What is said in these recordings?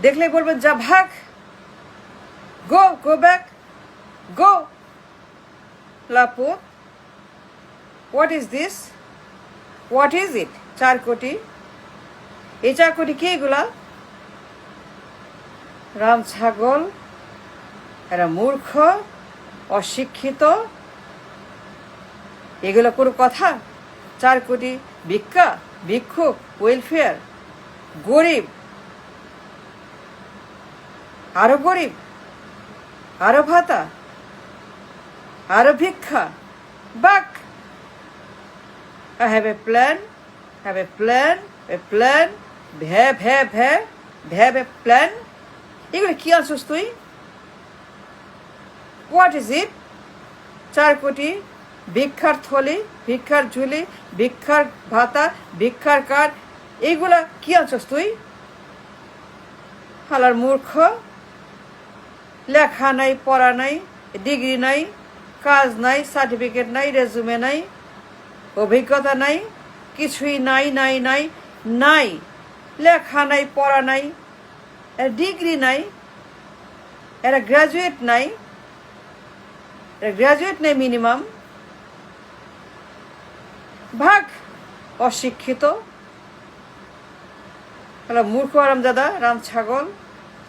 দেখলেই বলবেন যা ভাগ, গো ব্যাক, গো। লাপুত, what is this, what is it? 4 কোটি। এই 4 কোটি কি এগুলা? রাম ছাগল, এরা মূর্খ, অশিক্ষিত, এগুলো কোনো কথা? 4 কোটি ভিক্ষা, ভিক্ষুক, ওয়েলফেয়ার, গরিব, আরো গরিব, আরো ভাতা, আরো ভিক্ষা, বাক। I have a plan, have a plan, a plan, have a plan. এগুলো কি আনছিস তুই? What is it? 4 কোটি, ভিক্ষার থলি, ভিক্ষার ঝুলি, ভিক্ষার ভাতা, ভিক্ষার কার্ড, এইগুলা কি আনছিস তুই? হালার মূর্খ, লেখা নাই, পড়া নাই, ডিগ্রি নাই, কাজ নাই, সার্টিফিকেট নাই, রেজুমে নাই, অভিজ্ঞতা নাই, কিছুই নাই নাই নাই নাই। লেখা নাই, পড়া নাই, ডিগ্রি নাই, এরা গ্রাজুয়েট নাই, গ্রাজুয়েট নেই মিনিমাম। ভাগ, অশিক্ষিত, হলো মূর্খ আরামদাদা, রাম ছাগল।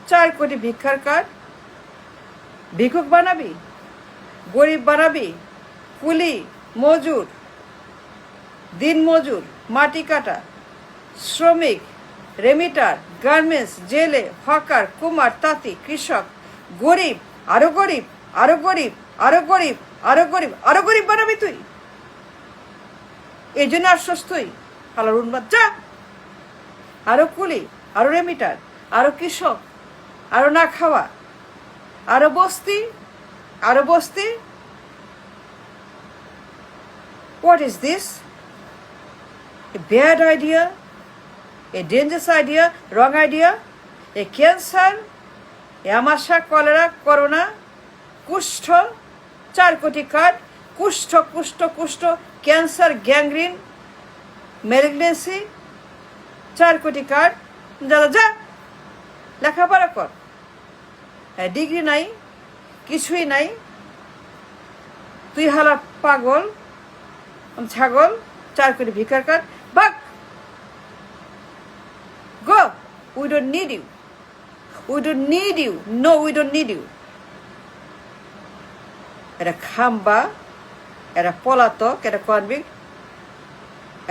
4 কোটি ভিক্ষার কার্ড, ভিক্ষুক বানাবি, গরিব বানাবি, কুলি, মজুর, দিন মজুর, মাটি কাটা, শ্রমিক, রেমিটার, গার্মেন্টস, জেলে, হকার, কুমার, তাঁতি, কৃষক, গরিব, আরো গরিব, আরো গরিব, আরো গরিব, আরো গরিব, আরো গরিব বানাবি তুই। এই জন্য আসছস তুই, হালার উন্মাদ, যা। আরো কুলি, আরো রেমিটার, আরো কৃষক, আরো না খাওয়া, আরো বস্তি, আরো বস্তি। What is this? A bad idea, a dangerous idea, wrong idea, a cancer, a আমাশা, কলেরা, করোনা, কুষ্ঠ, 4 কোটি কার্ড, কুষ্ঠ কুষ্ঠ কুষ্ঠ, ক্যান্সার, গ্যাংগ্রিন, ম্যালিগনেন্সি, 4 কোটি কার্ড। দাদা যা, লেখাপড়া কর। ডিগ্রি নাই, কিছুই নাই, তুই হালা পাগল, ছাগল, 4 কোটি ভিক্ষার card, back, go. We don't need you, we don't need you, no we don't need you. এরা খাম্বা, এরা পলাতক, এরা কনভিক্ট,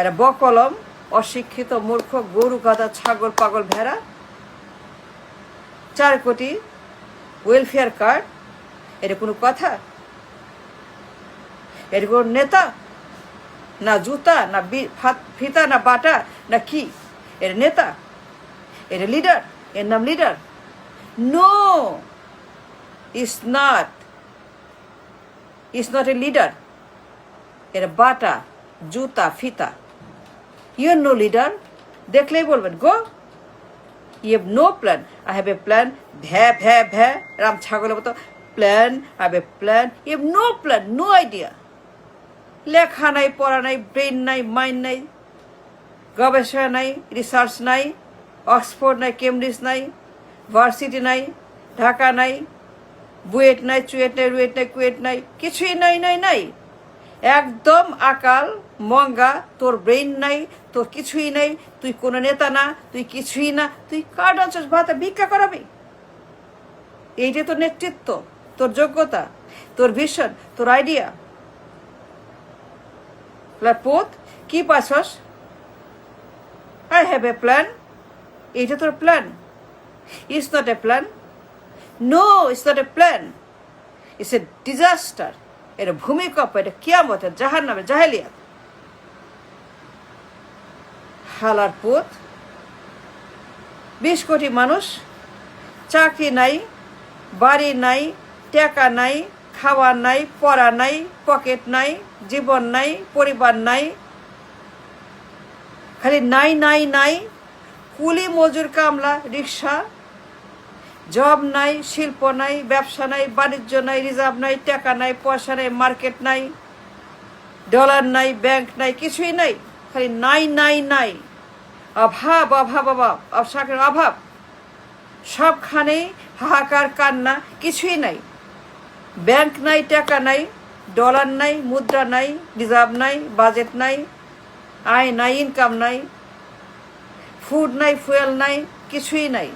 এরা বকলম, অশিক্ষিত, মূর্খ, গরু, গাধা, ছাগল, পাগল, ভেড়া। 4 কোটি ওয়েলফেয়ার কার্ড, এটা কোনো কথা? এটা কোনো নেতা? না জুতা, না ফিতা, না বাটা, না কি? এটা নেতা? এটা লিডার? এর নাম leader? No, it's not, it's not a leader. এটা বাটা, জুতা, ফিতা। You are no leader. দেখলেই বলবেন গো। You have no plan. I have a plan. ভ্যা, Ram ছাগলের মতো plan, I have a plan. You have no plan, no idea. লেখা নাই, পড়া নাই, ব্রেন নাই, মাইন্ড নাই, গবেষণা নাই, রিসার্চ নাই, অক্সফোর্ড নাই, কেমব্রিজ নাই, ভার্সিটি নাই, ঢাকা নাই, বুয়েট নাই, চুয়েট নাই, রুয়েট নাই, কুয়েট নাই, কিছুই নাই নাই নাই। একদম আকাল মঙ্গা, তোর ব্রেন নাই, তোর কিছুই নাই, তুই কোনো নেতা না, তুই কিছুই না, তুই কার্ড আনছিস, ভাতা ভিক্ষা করাবি। এইটা তোর নেতৃত্ব, তোর যোগ্যতা, তোর ভিশন, তোর আইডিয়া। পুত, কি পাছস? I have a plan. এইটা তোর plan? It's not a plan, no it's not a plan, it's a disaster. এটা ভূমিকম্প, এটা কিয়ামত, জাহান্নামে, জাহেলিয়াত। হালার পুত, 20 কোটি মানুষ, চাকরি নাই, বাড়ি নাই, টাকা নাই, খাওয়া নাই, পড়া নাই, পকেট নাই, জীবন নাই, পরিবার নাই, খালি নাই নাই নাই। কুলি, মজুর, কামলা, রিক্সা, জব নাই, শিল্প নাই, ব্যবসা নাই, বাণিজ্য নাই, রিজার্ভ নাই, টাকা নাই, পয়সা নাই, মার্কেট নাই, ডলার নাই, ব্যাংক নাই, কিছুই নাই, খালি নাই নাই নাই। অভাব অভাব অভাব, অবসাকের অভাব। সবখানেই হাহাকার, কান্না, কিছুই নাই। ব্যাংক নাই, টাকা নাই, ডলার নাই, মুদ্রা নাই, রিজার্ভ নাই, বাজেট নাই, আয় নাই, ইনকাম নাই, ফুড নাই, ফুয়েল নাই, কিছুই নাই।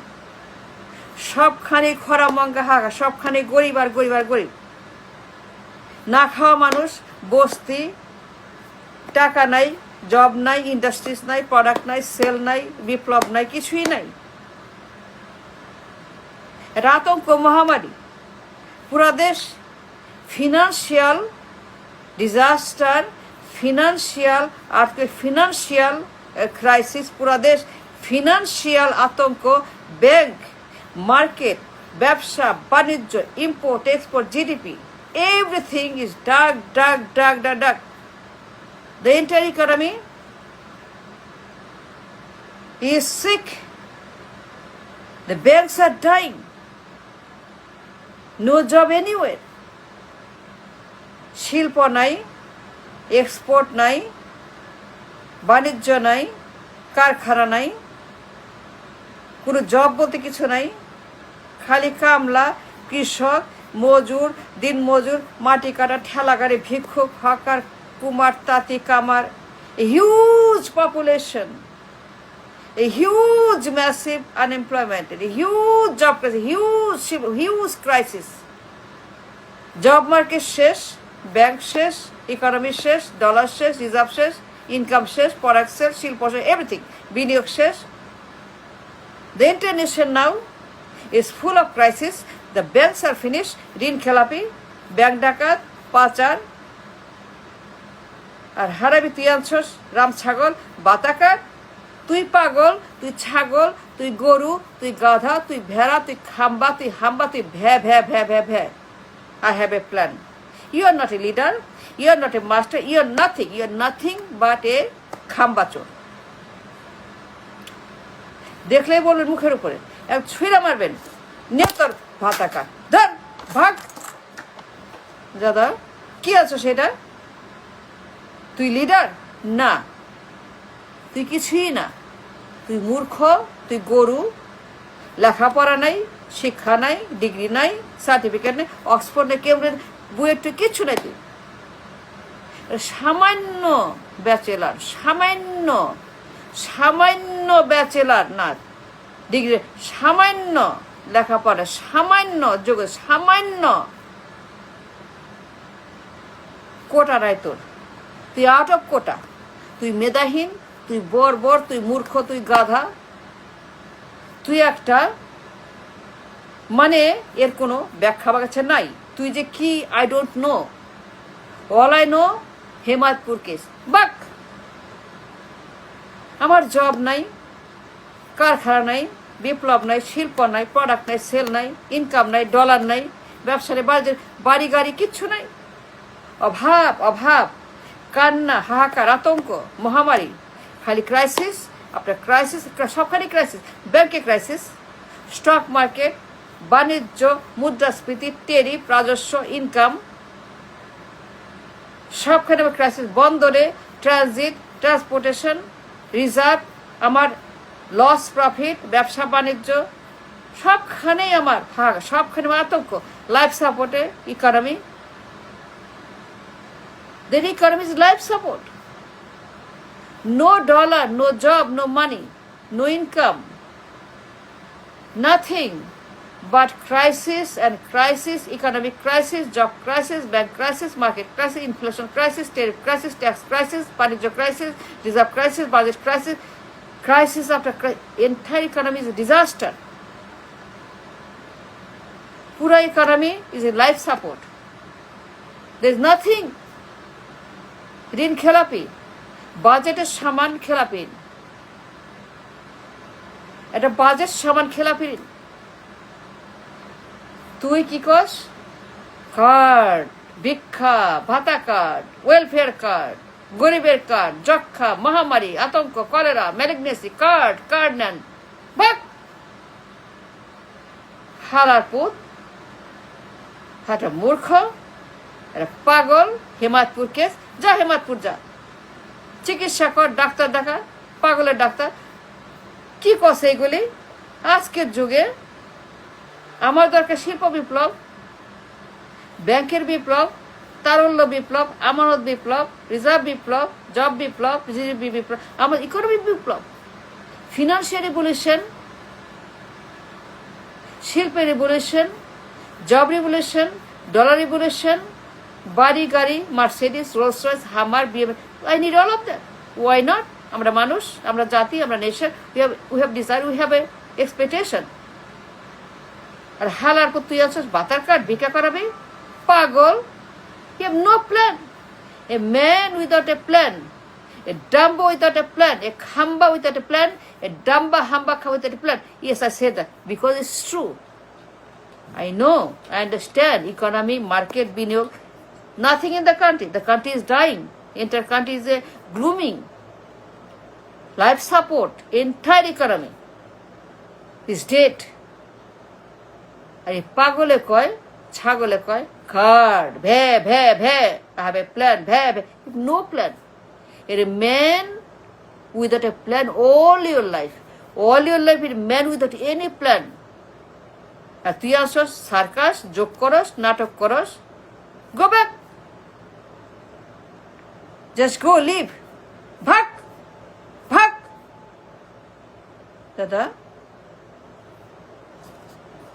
সবখানে খরা মঙ্গা হাহাকার, সবখানে গরিব আর গরিব আর গরিব। না খাওয়া মানুষ, বস্তি, টাকা নাই, জব নাই, ইন্ডাস্ট্রিজ নাই, প্রোডাক্ট নাই, সেল নাই, বিপ্লব নাই, কিছুই নাই। এটা আতঙ্ক, মহামারী। পুরা দেশ financial disaster, financial earthquake, financial crisis, পুরা দেশ ফিনান্সিয়াল আতঙ্ক। ব্যাংক, মার্কেট, ব্যবসা বাণিজ্য, import export, GDP, everything is dark. The entire economy is sick. The banks are dying. No job anywhere. শিল্প নাই, এক্সপোর্ট নাই, বাণিজ্য নাই, কারখানা নাই, কোনো জব বলতে কিছু নাই। খালি কামলা, কৃষক, মজুর, দিন মজুর, মাটি কাটা, ঠেলা গাড়ি, ভিক্ষুক, হকার, কুমার, তাঁতি, কামার। A huge population, a huge massive unemployment, a huge job crisis, huge crisis. Job market শেষ, ব্যাংক শেষ, ইকোনমি শেষ, ডলার শেষ, রিজার্ভ শেষ, ইনকাম শেষ, প্রোডাক্ট শেষ, শিল্প শেষ, এভরিথিং, বিনিয়োগ শেষ। The entire nation now is full of crisis. The banks are finished, ঋণ খেলাপি, ব্যাংক ডাকাত, পাচার। আর হারাবি তুই আনছস রাম ছাগল, বাতাকার। তুই পাগল, তুই ছাগল, তুই গরু, তুই গাধা, তুই ভেড়া, তুই খাম্বা, তুই হাম্বা, তুই ভ্যা ভ্যা ভ্যা ভ্যা ভ্যা। I have a plan. You are not a leader, you are not a master, you are nothing but a খাম্বাচোর। দেখলেই বলবেন মুখের উপরে, এক ছুঁড়া মারবেন, নেতার ভাতাকা, ধর ভাগ। দাদা কি আছো সেটা? তুই লিডার না, তুই কিছুই না। তুই মূর্খ, তুই গরু, লেখাপড়া নাই, শিক্ষা নাই, ডিগ্রি নাই, সার্টিফিকেট নেই, অক্সফোর্ড নেই, কেমব্রিজ, বুয়েট, তুই কিচ্ছু নাই। তুই সামান্য ব্যাচেলার, সামান্য ব্যাচেলার না, ডিগ্রি, সামান্য লেখাপড়া, সামান্য যোগ, সামান্য কোটা নাই তোর। তুই আউট অফ কোটা, তুই মেধাহীন, তুই বর্বর, তুই মূর্খ, তুই গাধা, তুই একটা মানে এর কোনো ব্যাখ্যা বাগাচ্ছে নাই। তুই যে কি I don't know, all I know Hemayetpur case. বাক, আমার জব নাই, কারখানা নাই, বিপ্লব নাই, শিল্প নাই, প্রোডাক্ট নাই, সেল নাই, ইনকাম নাই, ডলার নাই, ব্যবসায় বাড়ি গাড়ি কিচ্ছু নাই। অভাব, কান্না, হাহাকার, আতঙ্ক, মহামারী, খালি ক্রাইসিস, আপনার ক্রাইসিস, সবখানে ক্রাইসিস। ব্যাংকে ক্রাইসিস, স্টক মার্কেট, বাণিজ্য, মুদ্রাস্ফীতি, টেরিফ, রাজস্ব, ইনকাম, সবখানে ক্রাইসিস। বন্দরে, ট্রানজিট, ট্রান্সপোর্টেশন, রিজার্ভ, আমার লস প্রফিট, ব্যবসা বাণিজ্য, সবখানেই আমার ভাগ, সবখানে আতঙ্ক। লাইফ সাপোর্টে economy, then economy is life support. No dollar, no job, no money, no income, nothing but crisis and crisis, economic crisis, job crisis, bank crisis, market crisis, inflation crisis, tariff crisis, tax crisis, বাণিজ্য crisis, reserve crisis, budget crisis, crisis after crisis. Entire economy is a disaster. Pura economy is a life support. There is nothing. ঋণ খেলাপি, বাজেটের সামান খেলাপি, এটা budget সামান খেলাপি। তুই কি কস? কার্ড, ভিক্ষা, ভাতা কার্ড, ওয়েলফেয়ার কার্ড, গরিবের কার্ড, যক্ষা, মহামারী, আতঙ্ক, কলেরা, ম্যালিগনেসি, কার্ড নেন। ভাগ হালার পুত, একটা মূর্খ, একটা পাগল। হেমায়তপুর কেস, যা হেমায়তপুর যা, চিকিৎসা কর, ডাক্তার দেখা, পাগলের ডাক্তার। কি কস এইগুলি? আজকের যুগে আমার দরকার শিল্প বিপ্লব, ব্যাংকের বিপ্লব, তারল্য বিপ্লব, আমানত বিপ্লব, রিজার্ভ বিপ্লব, জব বিপ্লব, জিডিপি বিপ্লব, আমার ইকোনমিক বিপ্লব, ফিনান্সিয়াল রিভলিউশন, শিল্পের revolution, job revolution, dollar revolution, বাড়ি গাড়ি, Mercedes, Rolls Royce, Hummer, BMW, I need all of that. Why not? আমরা মানুষ, আমরা জাতি, আমরা nation, we have desire, we have a expectation. আর হালার পর তুই আছিস বাতার কার্ড ভিক্ষা করাবে? পাগল! You have no plan. A man without a plan, a dumbo without a plan, a khamba without a plan, a dumba hamba without a plan. Yes, I say that because it's true. I know, I understand. Economy, market, biniyog, nothing in the country. The country is dying. Entire country is glooming. Life support, entire economy is dead. আর এই পাগলে কয়, ছাগলে কয়, card, we we we, I have a plan, we we, no plan. You're a man without a plan all your life. All your life you're a man without any plan. আর তুই আসস circus, যোগ করস, নাটক করস, go back. Just go, leave. ভাগ, ভাগ। দাদা